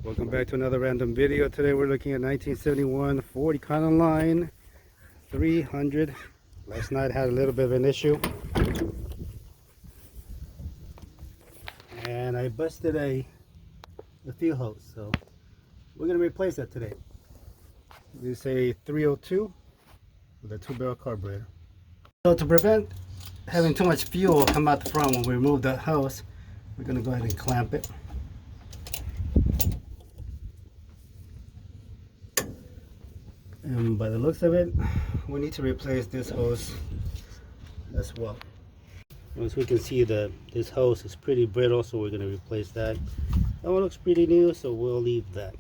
Welcome back to another random video. Today we're looking at 1971 Ford Econoline 300. Last night had a little bit of an issue and I busted a fuel hose, so we're going to replace that today. This is a 302 with a 2-barrel carburetor. So to prevent having too much fuel come out the front when we remove the hose, we're going to go ahead and clamp it. And by the looks of it, we need to replace this hose as well. As we can see, this hose is pretty brittle, so we're going to replace that. That one looks pretty new, so we'll leave that.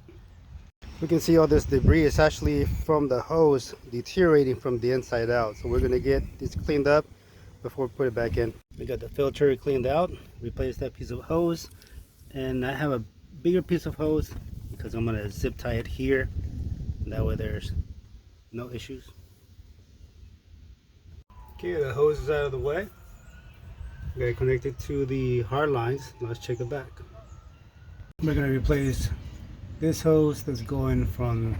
We can see all this debris is actually from the hose deteriorating from the inside out. So we're going to get this cleaned up before we put it back in. We got the filter cleaned out, replace that piece of hose, and I have a bigger piece of hose because I'm going to zip tie it here. That way there's no issues. Okay, the hose is out of the way. We got it connected to the hard lines. Now let's check it back. We're going to replace this hose that's going from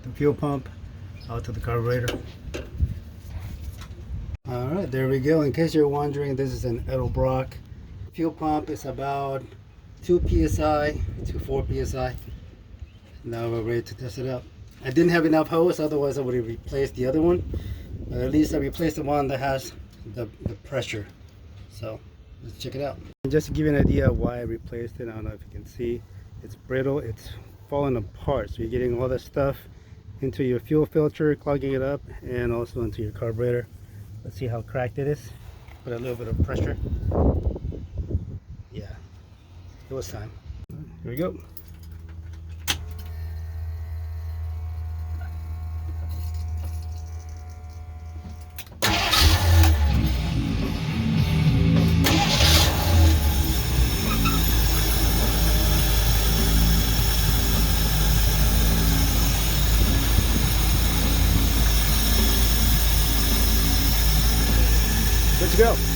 the fuel pump out to the carburetor. Alright, there we go. In case you're wondering, this is an Edelbrock fuel pump. It's about 2 psi to 4 psi. Now we're ready to test it out. I didn't have enough hose, otherwise I would have replaced the other one. But at least I replaced the one that has the pressure. So let's check it out. And just to give you an idea of why I replaced it, I don't know if you can see, it's brittle, it's falling apart. So you're getting all that stuff into your fuel filter, clogging it up, and also into your carburetor. Let's see how cracked it is. Put a little bit of pressure. Yeah, it was time. Here we go. Good to go.